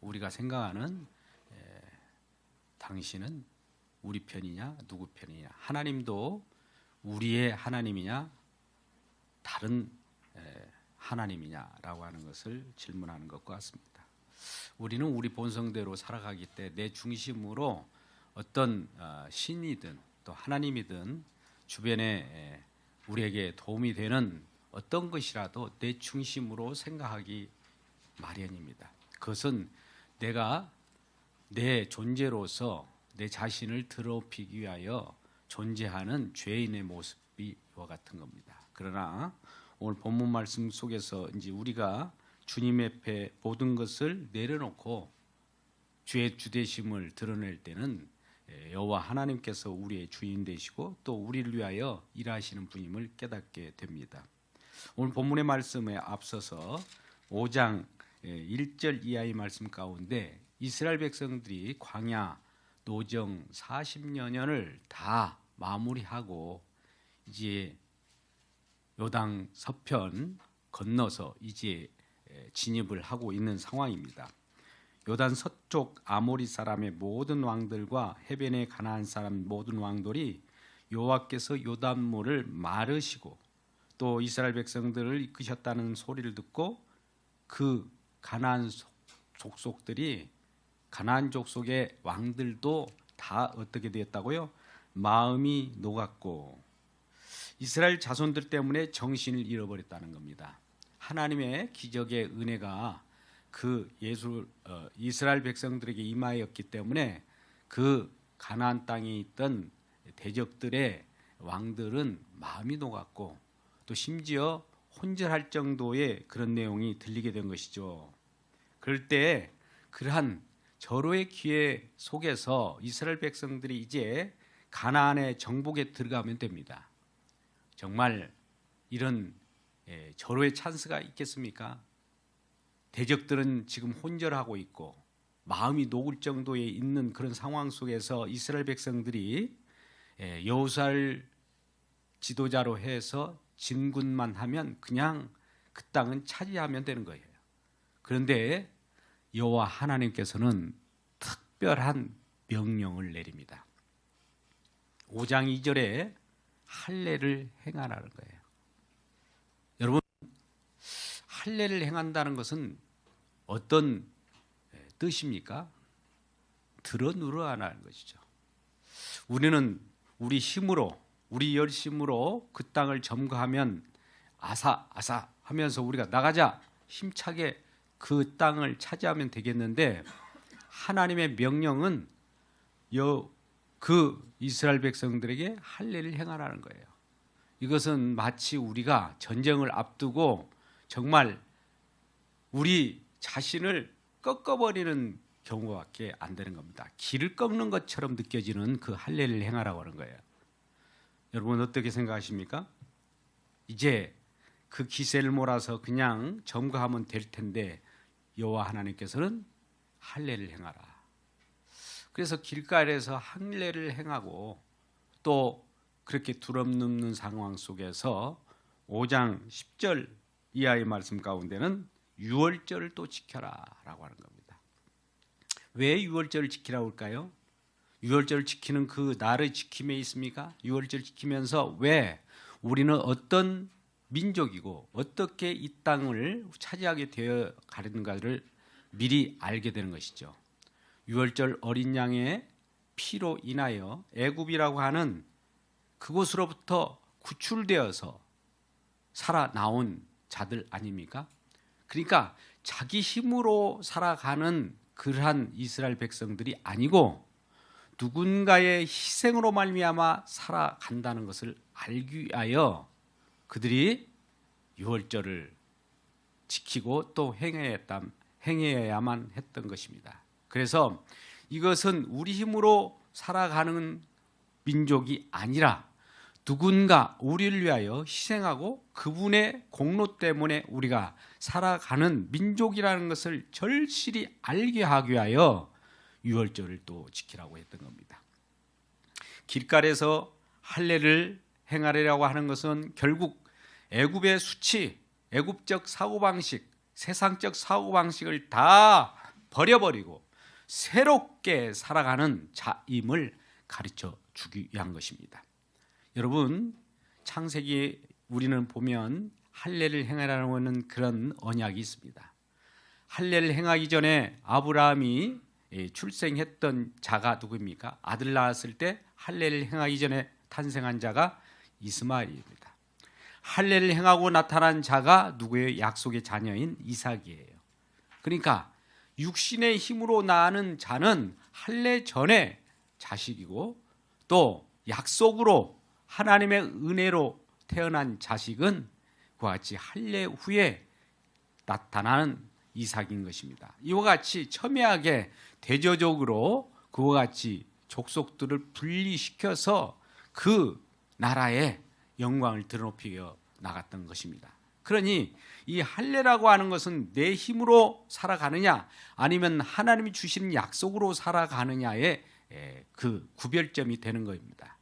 우리가 생각하는 당신은 우리 편이냐 누구 편이냐, 하나님도 우리의 하나님이냐 다른 하나님이냐라고 하는 것을 질문하는 것과 같습니다. 우리는 우리 본성대로 살아가기 때문에 내 중심으로 어떤 신이든 또 하나님이든 주변에 우리에게 도움이 되는 어떤 것이라도 내 중심으로 생각하기 마련입니다. 그것은 내가 내 존재로서 내 자신을 드높이기 위하여 존재하는 죄인의 모습이 이와 같은 겁니다. 그러나 오늘 본문 말씀 속에서 이제 우리가 주님 앞에 모든 것을 내려놓고 주의 주되심을 드러낼 때는 여호와 하나님께서 우리의 주인 되시고 또 우리를 위하여 일하시는 분임을 깨닫게 됩니다. 오늘 본문의 말씀에 앞서서 5장 1절 이하의 말씀 가운데 이스라엘 백성들이 광야 노정 40여 년을 다 마무리하고 이제 요단 서편 건너서 이제 진입을 하고 있는 상황입니다. 요단 서쪽 아모리 사람의 모든 왕들과 해변의 가나안 사람 모든 왕들이 여호와께서 요단물을 마르시고 또 이스라엘 백성들을 이끄셨다는 소리를 듣고 그 가나안 족속들이 가나안 족속의 왕들도 다 어떻게 되었다고요? 마음이 녹았고 이스라엘 자손들 때문에 정신을 잃어버렸다는 겁니다. 하나님의 기적의 은혜가 그 이스라엘 백성들에게 임하였기 때문에 그 가나안 땅에 있던 대적들의 왕들은 마음이 녹았고 또 심지어 혼절할 정도의 그런 내용이 들리게 된 것이죠. 그럴 때 그러한 절호의 기회 속에서 이스라엘 백성들이 이제 가나안의 정복에 들어가면 됩니다. 정말 이런 절호의 찬스가 있겠습니까? 대적들은 지금 혼절하고 있고 마음이 녹을 정도에 있는 그런 상황 속에서 이스라엘 백성들이 여호수아를 지도자로 해서 진군만 하면 그냥 그 땅은 차지하면 되는 거예요. 그런데 여호와 하나님께서는 특별한 명령을 내립니다. 5장 2절에 할례를 행하라는 거예요. 여러분, 할례를 행한다는 것은 어떤 뜻입니까? 들어 누르라는 것이죠. 우리는 우리 힘으로 우리 열심으로 그 땅을 점거하면 아사 하면서 우리가 나가자 힘차게 그 땅을 차지하면 되겠는데 하나님의 명령은 그 이스라엘 백성들에게 할례를 행하라는 거예요. 이것은 마치 우리가 전쟁을 앞두고 정말 우리 자신을 꺾어버리는 경우밖에 안 되는 겁니다. 길을 꺾는 것처럼 느껴지는 그 할례를 행하라고 하는 거예요. 여러분 어떻게 생각하십니까? 이제 그 기세를 몰아서 그냥 점거하면 될 텐데 여호와 하나님께서는 할례를 행하라. 그래서 길가에서 할례를 행하고 또 그렇게 두렵는 상황 속에서 5장 10절 이하의 말씀 가운데는 유월절을 또 지켜라라고 하는 겁니다. 왜 유월절을 지키라고 할까요? 유월절을 지키는 그 날의 지킴에 있습니까? 유월절 지키면서 왜 우리는 어떤 민족이고 어떻게 이 땅을 차지하게 되어 가는가를 미리 알게 되는 것이죠. 유월절 어린 양의 피로 인하여 애굽이라고 하는 그곳으로부터 구출되어서 살아나온 자들 아닙니까? 그러니까 자기 힘으로 살아가는 그러한 이스라엘 백성들이 아니고 누군가의 희생으로 말미암아 살아간다는 것을 알기 위하여 그들이 유월절을 지키고 또 행해야만 했던 것입니다. 그래서 이것은 우리 힘으로 살아가는 민족이 아니라 누군가 우리를 위하여 희생하고 그분의 공로 때문에 우리가 살아가는 민족이라는 것을 절실히 알게 하기 위하여 유월절을 또 지키라고 했던 겁니다. 길가에서 할례를 행하리라고 하는 것은 결국 애굽의 수치, 애굽적 사고방식, 세상적 사고방식을 다 버려버리고 새롭게 살아가는 자임을 가르쳐 주기 위한 것입니다. 여러분, 창세기 우리는 보면 할례를 행하라는 그런 언약이 있습니다. 할례를 행하기 전에 아브라함이 출생했던 자가 누구입니까? 아들 낳았을 때 할례를 행하기 전에 탄생한 자가 이스마엘입니다. 할례를 행하고 나타난 자가 누구예요? 약속의 자녀인 이삭이에요. 그러니까 육신의 힘으로 낳는 자는 할례 전에 자식이고, 또 약속으로 하나님의 은혜로 태어난 자식은 그와 같이 할례 후에 나타나는 이삭인 것입니다. 이와 같이 첨예하게 대조적으로 그와 같이 족속들을 분리시켜서 그 나라의 영광을 드러높여 나갔던 것입니다. 그러니 이 할례라고 하는 것은 내 힘으로 살아가느냐 아니면 하나님이 주신 약속으로 살아가느냐의 그 구별점이 되는 겁니다.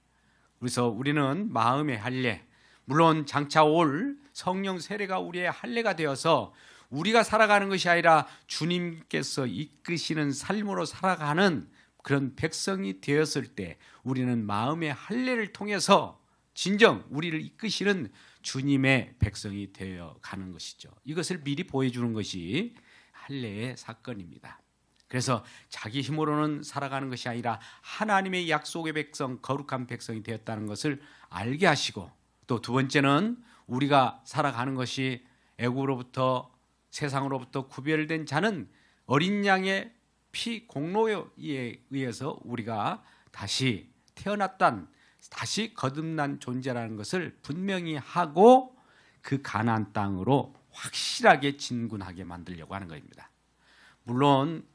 그래서 우리는 마음의 할례, 물론 장차 올 성령 세례가 우리의 할례가 되어서 우리가 살아가는 것이 아니라 주님께서 이끄시는 삶으로 살아가는 그런 백성이 되었을 때 우리는 마음의 할례를 통해서 진정 우리를 이끄시는 주님의 백성이 되어 가는 것이죠. 이것을 미리 보여주는 것이 할례의 사건입니다. 그래서 자기 힘으로는 살아가는 것이 아니라 하나님의 약속의 백성, 거룩한 백성이 되었다는 것을 알게 하시고, 또 두 번째는 우리가 살아가는 것이 애굽으로부터 세상으로부터 구별된 자는 어린 양의 피 공로에 의해서 우리가 다시 태어났던, 다시 거듭난 존재라는 것을 분명히 하고 그 가나안 땅으로 확실하게 진군하게 만들려고 하는 것입니다. 물론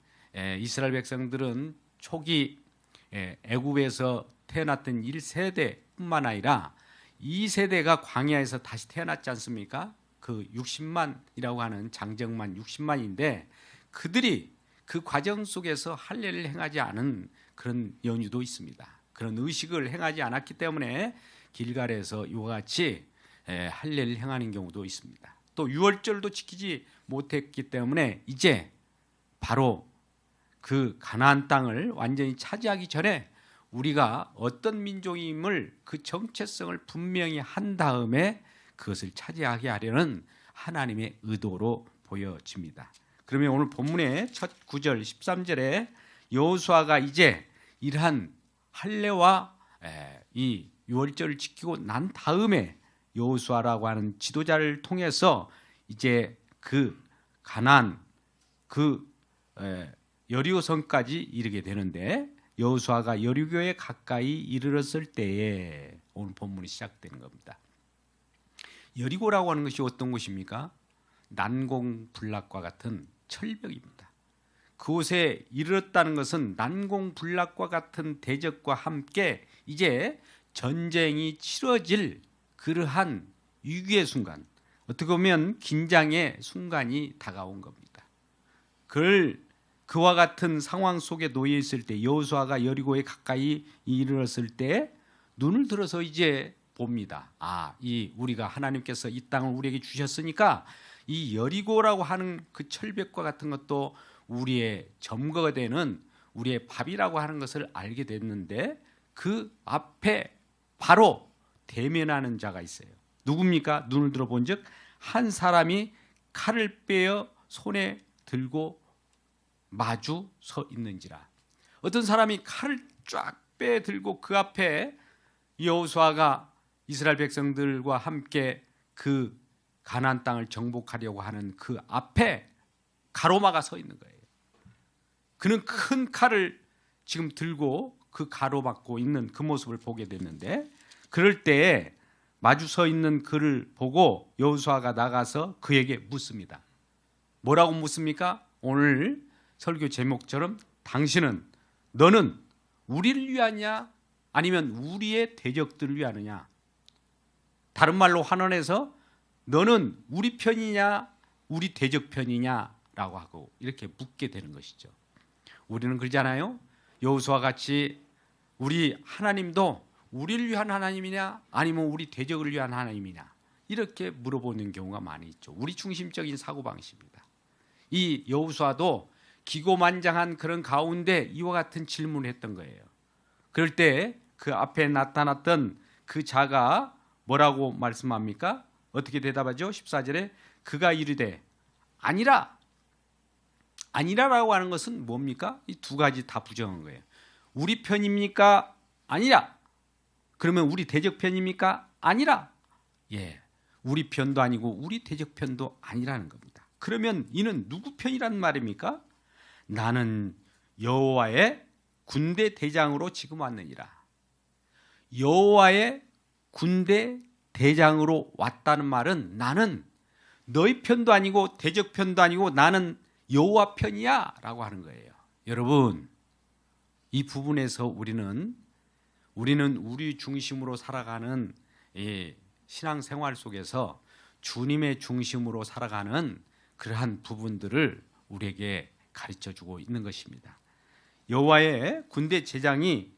이스라엘 백성들은 초기 애굽에서 태어났던 1세대뿐만 아니라 2세대가 광야에서 다시 태어났지 않습니까? 그 60만이라고 하는 장정만 60만인데 그들이 그 과정 속에서 할례를 행하지 않은 그런 연유도 있습니다. 그런 의식을 행하지 않았기 때문에 길갈에서 이와 같이 할례를 행하는 경우도 있습니다. 또 유월절도 지키지 못했기 때문에 이제 바로 그 가나안 땅을 완전히 차지하기 전에 우리가 어떤 민족임을 그 정체성을 분명히 한 다음에 그것을 차지하게 하려는 하나님의 의도로 보여집니다. 그러면 오늘 본문의 첫 9절 13절에 여호수아가 이제 이러한 할례와 이 유월절을 지키고 난 다음에 여호수아라고 하는 지도자를 통해서 이제 그 가나안 그 여리고성까지 이르게 되는데, 여호수아가 여리고에 가까이 이르렀을 때에 오늘 본문이 시작되는 겁니다. 여리고라고 하는 것이 어떤 곳입니까? 난공불락과 같은 철벽입니다. 그곳에 이르렀다는 것은 난공불락과 같은 대적과 함께 이제 전쟁이 치러질 그러한 위기의 순간, 어떻게 보면 긴장의 순간이 다가온 겁니다. 그와 같은 상황 속에 놓여 있을 때 여호수아가 여리고에 가까이 이르렀을 때 눈을 들어서 이제 봅니다. 이 우리가 하나님께서 이 땅을 우리에게 주셨으니까 이 여리고라고 하는 그 철벽과 같은 것도 우리의 점거가 되는 우리의 밥이라고 하는 것을 알게 됐는데, 그 앞에 바로 대면하는 자가 있어요. 누굽니까? 눈을 들어본 즉 한 사람이 칼을 빼어 손에 들고 마주 서 있는지라. 어떤 사람이 칼을 쫙 빼 들고 그 앞에 여호수아가 이스라엘 백성들과 함께 그 가나안 땅을 정복하려고 하는 그 앞에 가로막아 서 있는 거예요. 그는 큰 칼을 지금 들고 그 가로막고 있는 그 모습을 보게 됐는데, 그럴 때에 마주 서 있는 그를 보고 여호수아가 나가서 그에게 묻습니다. 뭐라고 묻습니까? 오늘 설교 제목처럼 너는 우리를 위하냐 아니면 우리의 대적들을 위하느냐? 다른 말로 환원해서 너는 우리 편이냐 우리 대적 편이냐라고 하고 이렇게 묻게 되는 것이죠. 우리는 그러잖아요. 여호수아와 같이 우리 하나님도 우리를 위한 하나님이냐 아니면 우리 대적을 위한 하나님이냐 이렇게 물어보는 경우가 많이 있죠. 우리 중심적인 사고방식입니다. 이 여호수아도 기고만장한 그런 가운데 이와 같은 질문을 했던 거예요. 그럴 때 그 앞에 나타났던 그 자가 뭐라고 말씀합니까? 어떻게 대답하죠? 14절에 그가 이르되 아니라. 아니라라고 하는 것은 뭡니까? 이 두 가지 다 부정한 거예요. 우리 편입니까? 아니라. 그러면 우리 대적 편입니까? 아니라. 예, 우리 편도 아니고 우리 대적 편도 아니라는 겁니다. 그러면 이는 누구 편이란 말입니까? 나는 여호와의 군대 대장으로 지금 왔느니라. 여호와의 군대 대장으로 왔다는 말은 나는 너희 편도 아니고 대적 편도 아니고 나는 여호와 편이야 라고 하는 거예요. 여러분, 이 부분에서 우리는 우리 중심으로 살아가는 신앙생활 속에서 주님의 중심으로 살아가는 그러한 부분들을 우리에게 가르쳐주고 있는 것입니다. 여호와의 군대 제장이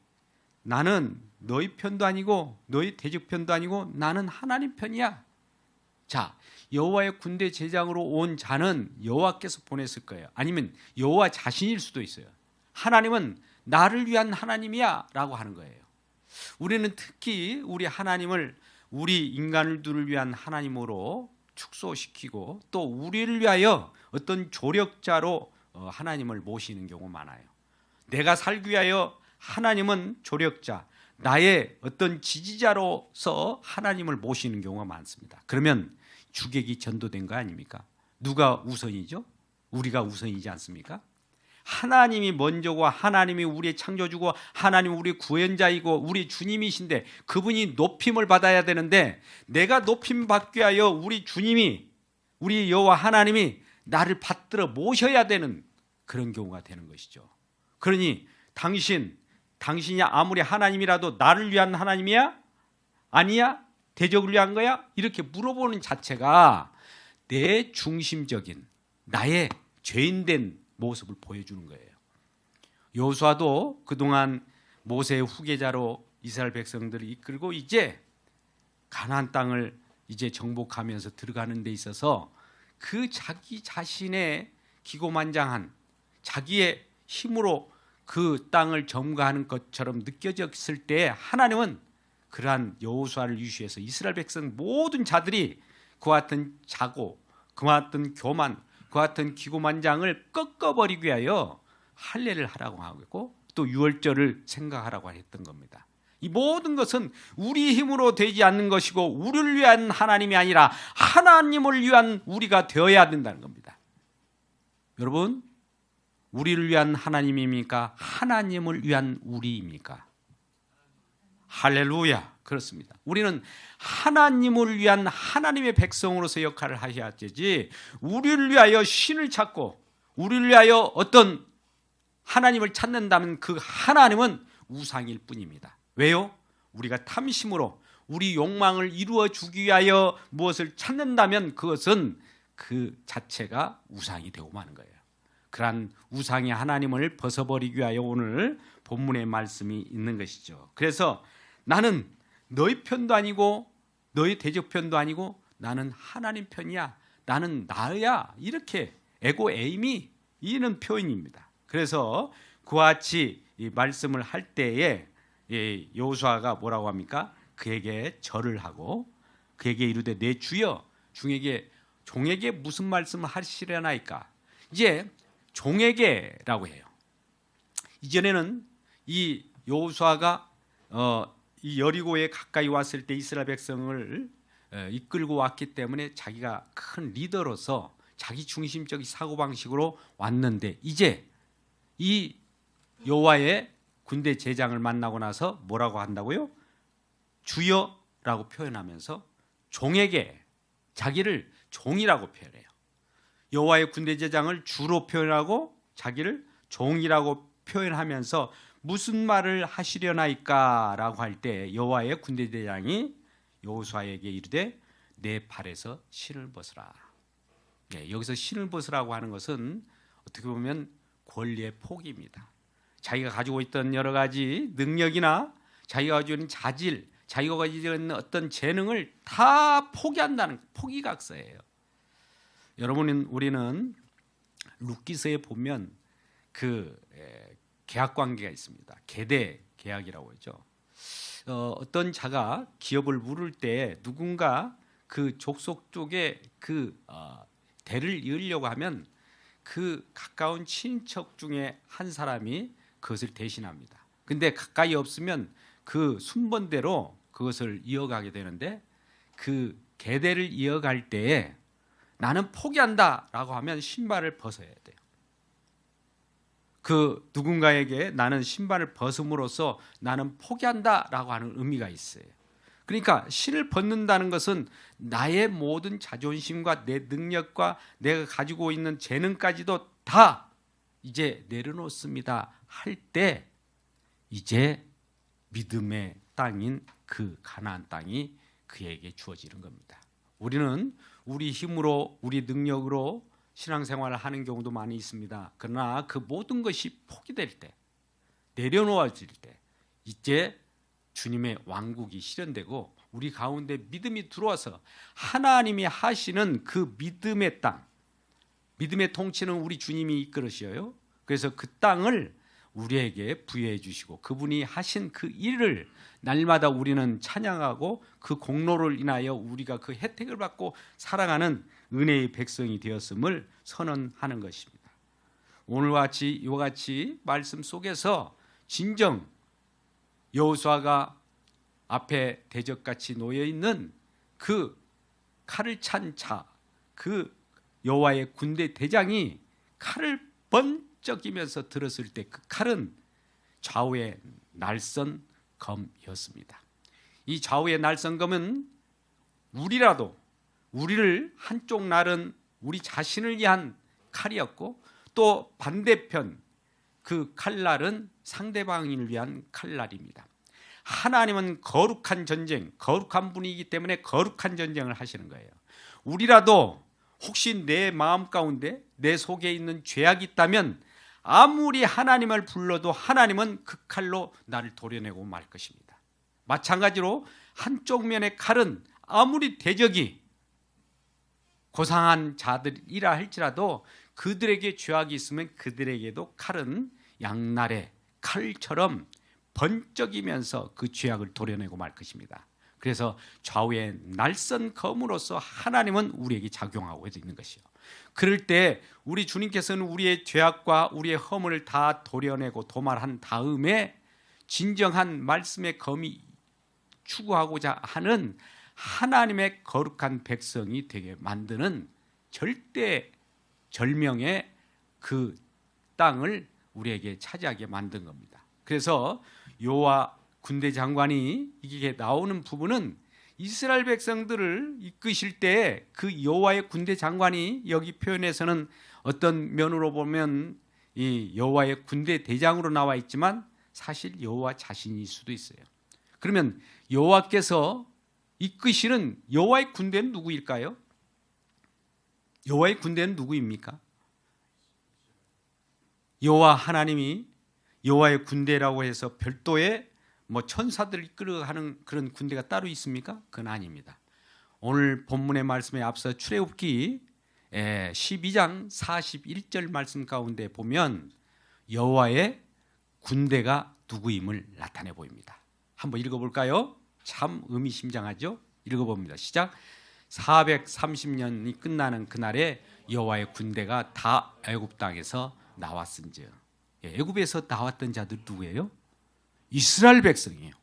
나는 너희 편도 아니고 너희 대적 편도 아니고 나는 하나님 편이야. 자, 여호와의 군대 제장으로 온 자는 여호와께서 보냈을 거예요. 아니면 여호와 자신일 수도 있어요. 하나님은 나를 위한 하나님이야 라고 하는 거예요. 우리는 특히 우리 하나님을 우리 인간들을 위한 하나님으로 축소시키고 또 우리를 위하여 어떤 조력자로 하나님을 모시는 경우가 많아요. 내가 살기 위하여 하나님은 조력자, 나의 어떤 지지자로서 하나님을 모시는 경우가 많습니다. 그러면 주객이 전도된 거 아닙니까? 누가 우선이죠? 우리가 우선이지 않습니까? 하나님이 먼저고 하나님이 우리의 창조주고 하나님이 우리 구원자이고 우리 주님이신데 그분이 높임을 받아야 되는데 내가 높임 받기 위하여 우리 주님이 우리 여호와 하나님이 나를 받들어 모셔야 되는 그런 경우가 되는 것이죠. 그러니 당신이 아무리 하나님이라도 나를 위한 하나님이야? 아니야? 대적을 위한 거야? 이렇게 물어보는 자체가 내 중심적인 나의 죄인된 모습을 보여주는 거예요. 여호수아도 그동안 모세의 후계자로 이스라엘 백성들을 이끌고 이제 가나안 땅을 이제 정복하면서 들어가는 데 있어서 그 자기 자신의 기고만장한 자기의 힘으로 그 땅을 점거하는 것처럼 느껴졌을 때 하나님은 그러한 여호수아를 유시해서 이스라엘 백성 모든 자들이 그와 같은 자고 그와 같은 교만 그와 같은 기고만장을 꺾어버리기 위하여 할례를 하라고 하고 또 유월절을 생각하라고 했던 겁니다. 이 모든 것은 우리 힘으로 되지 않는 것이고 우리를 위한 하나님이 아니라 하나님을 위한 우리가 되어야 된다는 겁니다. 여러분, 우리를 위한 하나님입니까? 하나님을 위한 우리입니까? 할렐루야. 그렇습니다. 우리는 하나님을 위한 하나님의 백성으로서 역할을 하셔야 되지 우리를 위하여 신을 찾고 우리를 위하여 어떤 하나님을 찾는다면 그 하나님은 우상일 뿐입니다. 왜요? 우리가 탐심으로 우리 욕망을 이루어 주기 위하여 무엇을 찾는다면 그것은 그 자체가 우상이 되고 마는 거예요. 그러한 우상의 하나님을 벗어버리기 위하여 오늘 본문의 말씀이 있는 것이죠. 그래서 나는 너희 편도 아니고 너희 대적 편도 아니고 나는 하나님 편이야. 나는 나야. 이렇게 에고 에임이 이는 표현입니다. 그래서 그와 같이 이 말씀을 할 때에 여호수아가 뭐라고 합니까? 그에게 절을 하고 그에게 이르되 내 주여 종에게 무슨 말씀을 하시려나이까? 이제 종에게라고 해요. 이전에는 이 여호수아가 이 여리고에 가까이 왔을 때 이스라엘 백성을 이끌고 왔기 때문에 자기가 큰 리더로서 자기 중심적인 사고방식으로 왔는데 이제 이 여호와의 군대 제장을 만나고 나서 뭐라고 한다고요? 주여라고 표현하면서 종에게 자기를 종이라고 표현해요. 여호와의 군대 제장을 주로 표현하고 자기를 종이라고 표현하면서 무슨 말을 하시려나이까라고 할 때 여호와의 군대 대장이 여호수아에게 이르되 내 발에서 신을 벗으라. 여기서 신을 벗으라고 하는 것은 어떻게 보면 권리의 포기입니다. 자기가 가지고 있던 여러 가지 능력이나 자기가 가지고 있는 자질, 자기가 가지고 있는 어떤 재능을 다 포기한다는 포기각서예요. 여러분, 우리는 룻기서에 보면 계약 관계가 있습니다. 계대 계약이라고 하죠. 어떤 자가 기업을 물을 때 누군가 그 족속 쪽에 대를 이으려고 하면 그 가까운 친척 중에 한 사람이 그것을 대신합니다. 근데 가까이 없으면 그 순번대로 그것을 이어가게 되는데, 그 계대를 이어갈 때에 나는 포기한다라고 하면 신발을 벗어야 돼요. 그 누군가에게 나는 신발을 벗음으로써 나는 포기한다라고 하는 의미가 있어요. 그러니까 신을 벗는다는 것은 나의 모든 자존심과 내 능력과 내가 가지고 있는 재능까지도 다 이제 내려놓습니다 할 때, 이제 믿음의 땅인 그 가나안 땅이 그에게 주어지는 겁니다. 우리는 우리 힘으로, 우리 능력으로 신앙생활을 하는 경우도 많이 있습니다. 그러나 그 모든 것이 포기될 때, 내려놓아질 때, 이제 주님의 왕국이 실현되고 우리 가운데 믿음이 들어와서 하나님이 하시는 그 믿음의 땅, 믿음의 통치는 우리 주님이 이끌으셔요. 그래서 그 땅을 우리에게 부여해 주시고 그분이 하신 그 일을 날마다 우리는 찬양하고 그 공로를 인하여 우리가 그 혜택을 받고 살아가는 은혜의 백성이 되었음을 선언하는 것입니다. 오늘과 같이 이와 같이 말씀 속에서 진정 여호수아가 앞에 대적같이 놓여 있는 그 칼을 찬 자, 그 여호와의 군대 대장이 칼을 번쩍이면서 들었을 때 그 칼은 좌우의 날선 검이었습니다. 이 좌우의 날선 검은 우리를 한쪽 날은 우리 자신을 위한 칼이었고, 또 반대편 그 칼날은 상대방을 위한 칼날입니다. 하나님은 거룩한 전쟁, 거룩한 분이기 때문에 거룩한 전쟁을 하시는 거예요. 우리라도 혹시 내 마음 가운데 내 속에 있는 죄악이 있다면 아무리 하나님을 불러도 하나님은 그 칼로 나를 도려내고 말 것입니다. 마찬가지로 한쪽 면의 칼은 아무리 대적이 고상한 자들이라 할지라도 그들에게 죄악이 있으면 그들에게도 칼은 양날의 칼처럼 번쩍이면서 그 죄악을 도려내고 말 것입니다. 그래서 좌우의 날선 검으로서 하나님은 우리에게 작용하고 있는 것이요. 그럴 때 우리 주님께서는 우리의 죄악과 우리의 허물을 다 도려내고 도말한 다음에 진정한 말씀의 검이 추구하고자 하는 하나님의 거룩한 백성이 되게 만드는 절대 절명의 그 땅을 우리에게 차지하게 만든 겁니다. 그래서 여호와 군대 장관이 이게 나오는 부분은 이스라엘 백성들을 이끄실 때 그 여호와의 군대 장관이 여기 표현에서는 어떤 면으로 보면 이 여호와의 군대 대장으로 나와 있지만 사실 여호와 자신일 수도 있어요. 그러면 여호와께서 이끄시는 여호와의 군대는 누구일까요? 여호와의 군대는 누구입니까? 여호와 하나님이 여호와의 군대라고 해서 별도의 천사들을 이끌어가는 그런 군대가 따로 있습니까? 그건 아닙니다. 오늘 본문의 말씀에 앞서 출애굽기 12장 41절 말씀 가운데 보면 여호와의 군대가 누구임을 나타내 보입니다. 한번 읽어볼까요? 참 의미심장하죠? 읽어봅니다. 시작. 430년이 끝나는 그날에 여호와의 군대가 다 애굽 땅에서 나왔은즉. 애굽에서 나왔던 자들 누구예요? 이스라엘 백성이에요.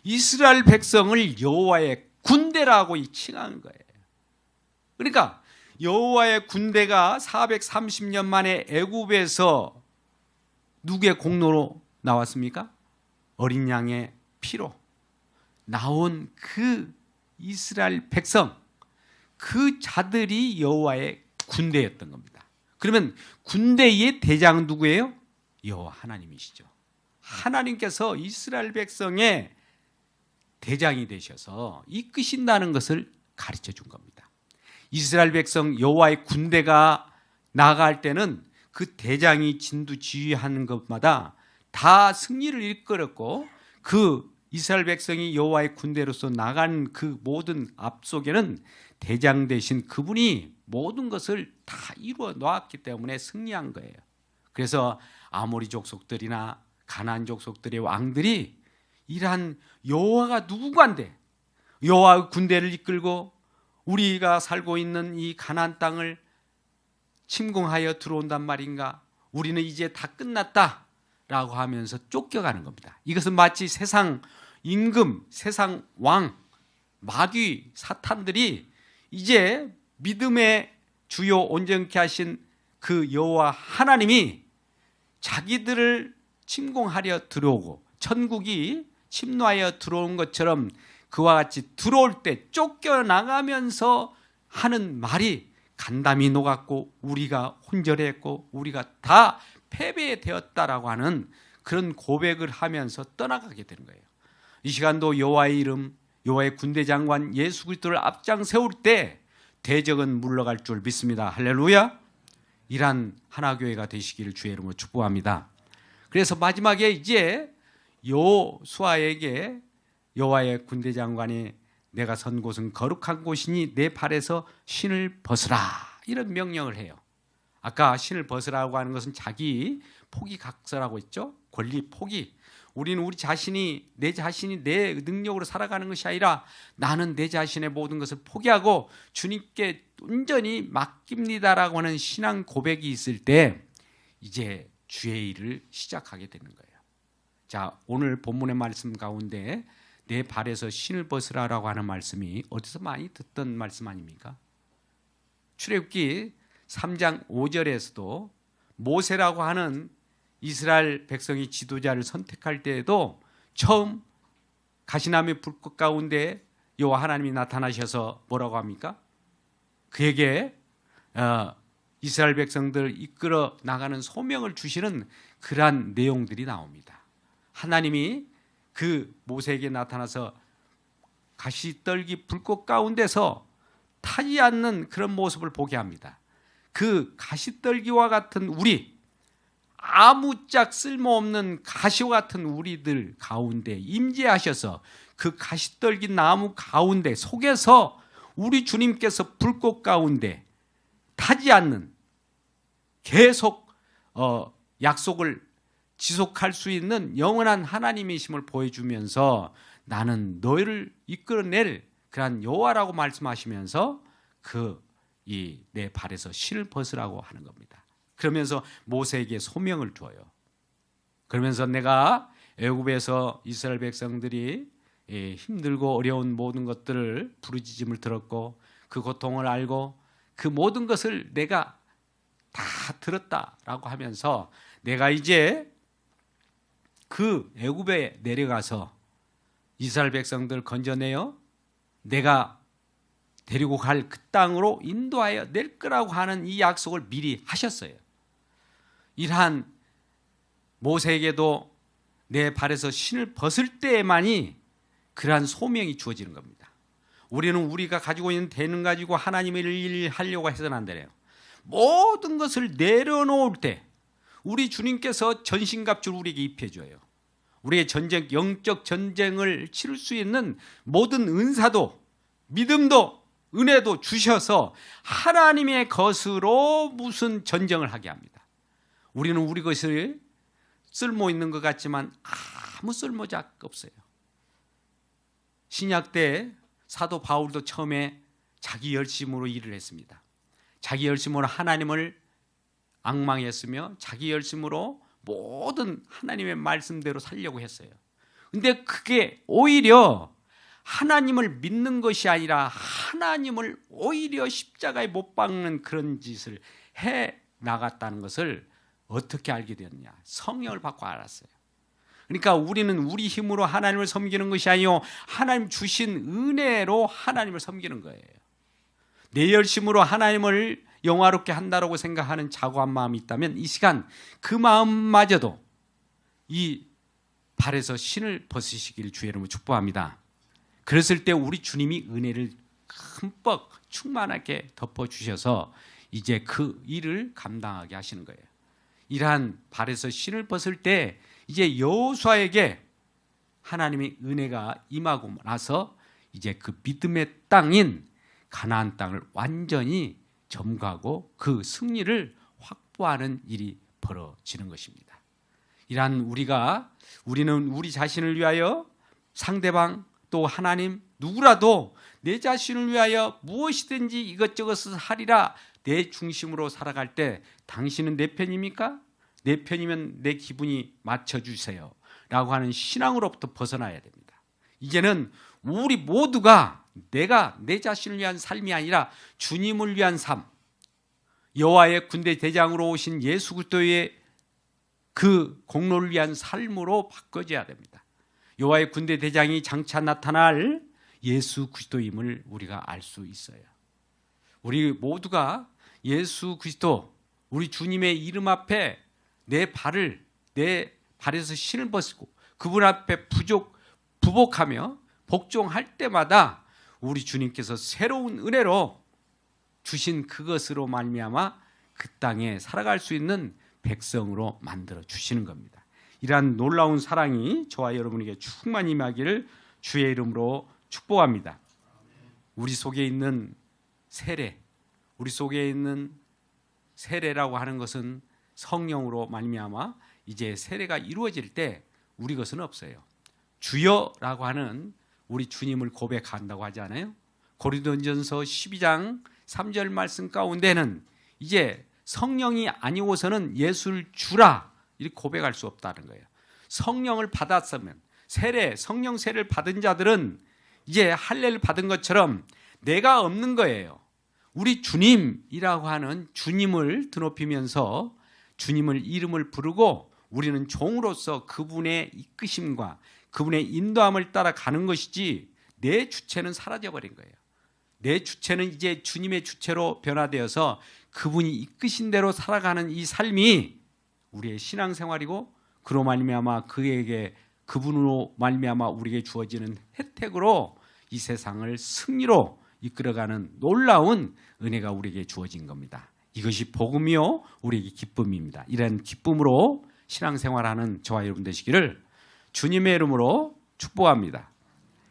이스라엘 백성을 여호와의 군대라고 칭하는 거예요. 그러니까 여호와의 군대가 430년 만에 애굽에서 누구의 공로로 나왔습니까? 어린 양의 피로 나온 그 이스라엘 백성, 그 자들이 여호와의 군대였던 겁니다. 그러면 군대의 대장은 누구예요? 여호와 하나님이시죠. 하나님께서 이스라엘 백성의 대장이 되셔서 이끄신다는 것을 가르쳐 준 겁니다. 이스라엘 백성 여호와의 군대가 나아갈 때는 그 대장이 진두지휘하는 것마다 다 승리를 이끌었고, 그 이스라엘 백성이 여호와의 군대로서 나간 그 모든 앞속에는 대장 되신 그분이 모든 것을 다 이루어 놓았기 때문에 승리한 거예요. 그래서 아모리 족속들이나 가나안 족속들의 왕들이 이러한 여호와가 누구간데 여호와의 군대를 이끌고 우리가 살고 있는 이 가나안 땅을 침공하여 들어온단 말인가? 우리는 이제 다 끝났다라고 하면서 쫓겨가는 겁니다. 이것은 마치 세상 임금, 세상 왕, 마귀, 사탄들이 이제 믿음의 주요 온전케 하신 그 여호와 하나님이 자기들을 침공하려 들어오고 천국이 침노하여 들어온 것처럼 그와 같이 들어올 때 쫓겨나가면서 하는 말이 간담이 녹았고 우리가 혼절했고 우리가 다 패배되었다라고 하는 그런 고백을 하면서 떠나가게 되는 거예요. 이 시간도 여호와의 이름, 여호와의 군대 장관 예수 그리스도를 앞장 세울 때 대적은 물러갈 줄 믿습니다. 할렐루야. 이란 하나교회가 되시기를 주의 이름으로 축복합니다. 그래서 마지막에 이제 여호수아에게 여호와의 군대 장관이 내가 선 곳은 거룩한 곳이니 내 발에서 신을 벗으라 이런 명령을 해요. 아까 신을 벗으라고 하는 것은 자기 포기각서라고 했죠. 권리 포기. 우리는 우리 자신이 내 능력으로 살아가는 것이 아니라 나는 내 자신의 모든 것을 포기하고 주님께 온전히 맡깁니다라고 하는 신앙 고백이 있을 때 이제 주의 일을 시작하게 되는 거예요. 자, 오늘 본문의 말씀 가운데 내 발에서 신을 벗으라라고 하는 말씀이 어디서 많이 듣던 말씀 아닙니까? 출애굽기 3장 5절에서도 모세라고 하는 이스라엘 백성이 지도자를 선택할 때에도 처음 가시나무 불꽃 가운데 여호와 하나님이 나타나셔서 뭐라고 합니까? 그에게 이스라엘 백성들을 이끌어 나가는 소명을 주시는 그러한 내용들이 나옵니다. 하나님이 그 모세에게 나타나서 가시떨기 불꽃 가운데서 타지 않는 그런 모습을 보게 합니다. 그 가시떨기와 같은 우리, 아무짝 쓸모없는 가시와 같은 우리들 가운데 임재하셔서 그 가시떨기 나무 가운데 속에서 우리 주님께서 불꽃 가운데 타지 않는 계속 약속을 지속할 수 있는 영원한 하나님이심을 보여주면서 나는 너희를 이끌어낼 그런 여호와라고 말씀하시면서 내 발에서 신을 벗으라고 하는 겁니다. 그러면서 모세에게 소명을 줘요. 그러면서 내가 애굽에서 이스라엘 백성들이 힘들고 어려운 모든 것들을 부르짖음을 들었고 그 고통을 알고 그 모든 것을 내가 다 들었다라고 하면서 내가 이제 그 애굽에 내려가서 이스라엘 백성들을 건져내어 내가 데리고 갈 그 땅으로 인도하여 낼 거라고 하는 이 약속을 미리 하셨어요. 이러한 모세에게도 내 발에서 신을 벗을 때에만이 그러한 소명이 주어지는 겁니다. 우리는 우리가 가지고 있는 재능 가지고 하나님의 일을 하려고 해서는 안 되네요. 모든 것을 내려놓을 때 우리 주님께서 전신갑주를 우리에게 입혀줘요. 우리의 전쟁, 영적 전쟁을 치를 수 있는 모든 은사도 믿음도 은혜도 주셔서 하나님의 것으로 무슨 전쟁을 하게 합니다. 우리는 우리 것을 쓸모 있는 것 같지만 아무 쓸모가 없어요. 신약 때 사도 바울도 처음에 자기 열심으로 일을 했습니다. 자기 열심으로 하나님을 앙망했으며 자기 열심으로 모든 하나님의 말씀대로 살려고 했어요. 근데 그게 오히려 하나님을 믿는 것이 아니라 하나님을 오히려 십자가에 못 박는 그런 짓을 해 나갔다는 것을 어떻게 알게 되었냐? 성령을 받고 알았어요. 그러니까 우리는 우리 힘으로 하나님을 섬기는 것이 아니요 하나님 주신 은혜로 하나님을 섬기는 거예요. 내 열심으로 하나님을 영화롭게 한다라고 생각하는 자고한 마음이 있다면 이 시간 그 마음마저도 이 발에서 신을 벗으시기를 주의 이름으로 축복합니다. 그랬을 때 우리 주님이 은혜를 흠뻑 충만하게 덮어주셔서 이제 그 일을 감당하게 하시는 거예요. 이러한 발에서 신을 벗을 때 이제 여호수아에게 하나님의 은혜가 임하고 나서 이제 그 믿음의 땅인 가나안 땅을 완전히 점거하고 그 승리를 확보하는 일이 벌어지는 것입니다. 이란 우리는 우리 자신을 위하여 상대방 또 하나님 누구라도 내 자신을 위하여 무엇이든지 이것저것을 하리라 내 중심으로 살아갈 때 당신은 내 편입니까? 내 편이면 내 기분이 맞춰주세요 라고 하는 신앙으로부터 벗어나야 됩니다. 이제는 우리 모두가 내가 내 자신을 위한 삶이 아니라 주님을 위한 삶, 여호와의 군대 대장으로 오신 예수 그리스도의 그 공로를 위한 삶으로 바꿔져야 됩니다. 여호와의 군대 대장이 장차 나타날 예수 그리스도임을 우리가 알 수 있어요. 우리 모두가 예수 그리스도 우리 주님의 이름 앞에 내 발에서 신을 벗고 그분 앞에 부복하며 복종할 때마다 우리 주님께서 새로운 은혜로 주신 그것으로 말미암아 그 땅에 살아갈 수 있는 백성으로 만들어 주시는 겁니다. 이러한 놀라운 사랑이 저와 여러분에게 충만히 임하기를 주의 이름으로 축복합니다. 우리 속에 있는 세례, 우리 속에 있는 세례라고 하는 것은 성령으로 말미암아 이제 세례가 이루어질 때 우리 것은 없어요. 주여라고 하는 우리 주님을 고백한다고 하지 않아요? 고린도전서 12장 3절 말씀 가운데는 이제 성령이 아니고서는 예수를 주라 이렇게 고백할 수 없다는 거예요. 성령을 받았으면 성령 세례를 받은 자들은 이제 할례를 받은 것처럼 내가 없는 거예요. 우리 주님이라고 하는 주님을 드높이면서 주님을 이름을 부르고 우리는 종으로서 그분의 이끄심과 그분의 인도함을 따라 가는 것이지 내 주체는 사라져버린 거예요. 내 주체는 이제 주님의 주체로 변화되어서 그분이 이끄신 대로 살아가는 이 삶이 우리의 신앙생활이고 그로 말미암아 그분으로 말미암아 우리에게 주어지는 혜택으로 이 세상을 승리로 이끌어가는 놀라운 은혜가 우리에게 주어진 겁니다. 이것이 복음이요 우리에게 기쁨입니다. 이런 기쁨으로 신앙생활하는 저와 여러분 되시기를 주님의 이름으로 축복합니다.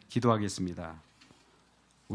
기도하겠습니다.